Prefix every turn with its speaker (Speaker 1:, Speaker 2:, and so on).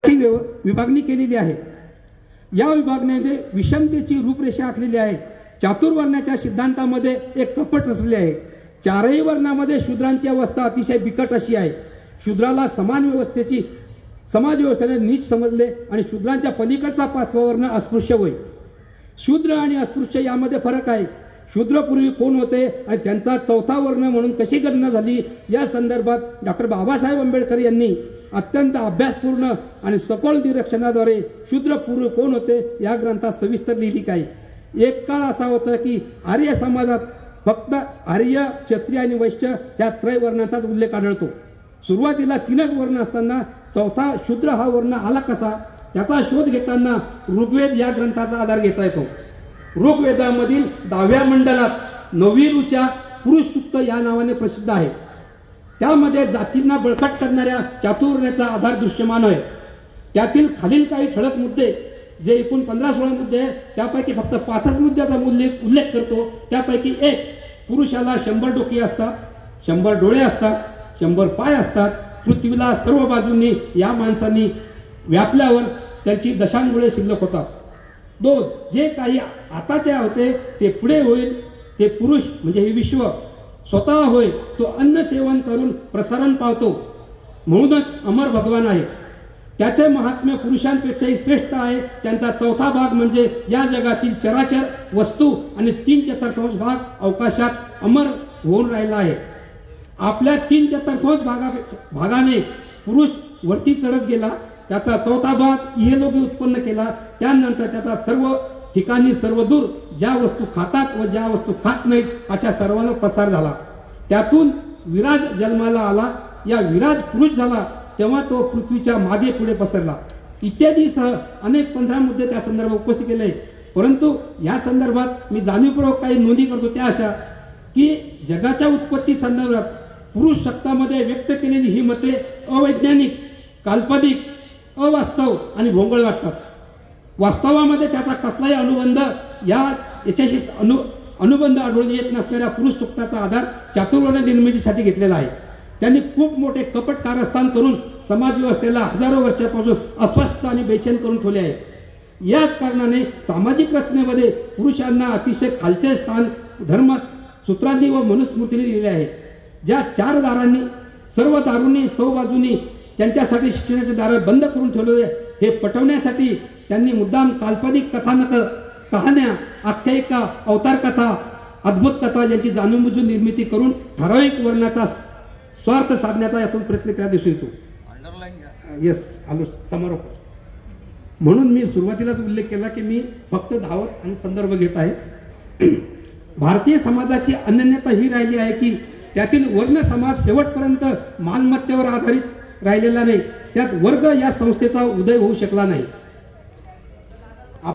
Speaker 1: विभागणी केलेली आहे। या विभागणीमध्ये विषमतेची रूपरेषा आखलेली आहे। चातुर्वर्ण्याच्या सिद्धांतामध्ये एक कपट रचले आहे। चारही वर्णामध्ये शूद्रांची अवस्था अतिशय बिकट अशी आहे। शूद्राला समान व्यवस्थेची समाज व्यवस्थेने नीच समजले आणि शूद्रांच्या पलीकडचा पाचवा वर्ण अस्पृश्य होय। शूद्र आणि अस्पृश्य यामध्ये फरक आहे। शूद्र पूर्वी कोण होते आणि त्यांचा चौथा वर्ण म्हणून कशी गणना झाली या संदर्भात डॉक्टर बाबासाहेब आंबेडकर यांनी अत्यंत अभ्यासपूर्ण आणि सखोल निरीक्षणाद्वारे शूद्र पूर्वी कोण होते या ग्रंथात सविस्तर लिहिली आहे। एक काळ असा होता की आर्य समाजात फक्त आर्य, क्षत्रिय आणि वैश्य या त्रैवर्णाचाच उल्लेख आढळतो। सुरुवातीला तीनच वर्ण असताना चौथा शूद्र हा वर्ण आला कसा त्याचा शोध घेताना ऋग्वेद या ग्रंथाचा आधार घेता येतो। ऋग्वेदामधील 10व्या मंडलात 9वी ऋचा पुरुष सूक्त या नावाने प्रसिद्ध आहे। त्यामध्ये जातींना बळकट करणाऱ्या चातुर्वर्ण्याचा आधार दृश्यमान आहे। त्यातील खालील काही ठळक मुद्दे जे एकूण 15-16 मुद्दे आहेत त्यापैकी फक्त 5च मुद्द्याचा उल्लेख करतो। त्यापैकी एक, पुरुषाला 100 डोके असतात, 100 डोळे असतात, 100 पाय असतात। पृथ्वीला सर्व बाजूंनी या माणसांनी व्यापल्यावर त्यांची दशांगुळे शिल्लक होतात। 2, जे काही आताचे होते ते पुढे होईल ते पुरुष म्हणजे हे विश्व स्वतः होय तो अन्न सेवन करून प्रसारण पावतो म्हणूनच अमर भगवान आहे। त्याचे महात्म्य पुरुषांपेक्षाही श्रेष्ठ आहे। त्यांचा चौथा भाग म्हणजे या जगातील चराचर वस्तू आणि 3/4 भाग अवकाशात अमर होऊन राहिला आहे। आपल्या 3/4 भागाने पुरुष वरती चढत गेला। त्याचा चौथा भाग इहलोकी उत्पन्न केला। त्यानंतर त्याचा सर्व ठिकाणी सर्वदूर ज्या वस्तू खातात व ज्या वस्तू खात नाहीत अशा सर्वांना प्रसार झाला। त्यातून विराज जन्माला आला। या विराज पुरुष झाला तेव्हा तो पृथ्वीच्या मागे पुढे पसरला इत्यादी सह अनेक 15 मुद्दे त्या संदर्भात उपस्थित केले। परंतु या संदर्भात मी जाणीवपूर्वक काही नोंदी करतो त्या अशा की जगाच्या उत्पत्ती संदर्भात पुरुष सत्तामध्ये व्यक्त केलेली ही मते अवैज्ञानिक, काल्पनिक, अवास्तव आणि भोंगळ वाटतात। वास्तवामध्ये त्याचा कसलाही अनुबंध याच्याशी अनुबंध आढळून येत नसणाऱ्या पुरुष सूक्ताचा आधार चातुर्वर्ण निर्मितीसाठी घेतलेला आहे। त्यांनी खूप मोठे कपट कारस्थान करून समाज व्यवस्थेला हजारो वर्षापासून अस्वस्थ आणि बेचैन करून ठेवले आहे। याच कारणाने सामाजिक रचनेमध्ये पुरुषांना अतिशय खालचे स्थान धर्म सूत्रांनी व मनुस्मृतीने दिलेले आहे। ज्या 4 दारांनी सर्व दारूंनी बाजूंनी त्यांच्यासाठी शिक्षणाचे दार बंद करून ठेवले हे पटवण्यासाठी त्यांनी मुद्दाम काल्पनिक कथानक, कहाण्या, आख्यायिका, अवतार कथा, अद्भुत कथा यांची जाणूनबुजून निर्मिती करून ठराविक वर्णाचा स्वार्थ साधण्याचा यातून प्रयत्न केला दिसून येतो। येस, आलो समारोप। म्हणून मी सुरुवातीलाच उल्लेख केला की मी फक्त धावत आणि संदर्भ घेत आहे। भारतीय समाजाची अनन्यता ही राहिली आहे की त्यातील वर्ण समाज शेवटपर्यंत मालमत्तेवर आधारित राहिलेला नाही। त्यात वर्ग या संस्थेचा उदय होऊ शकला नाही।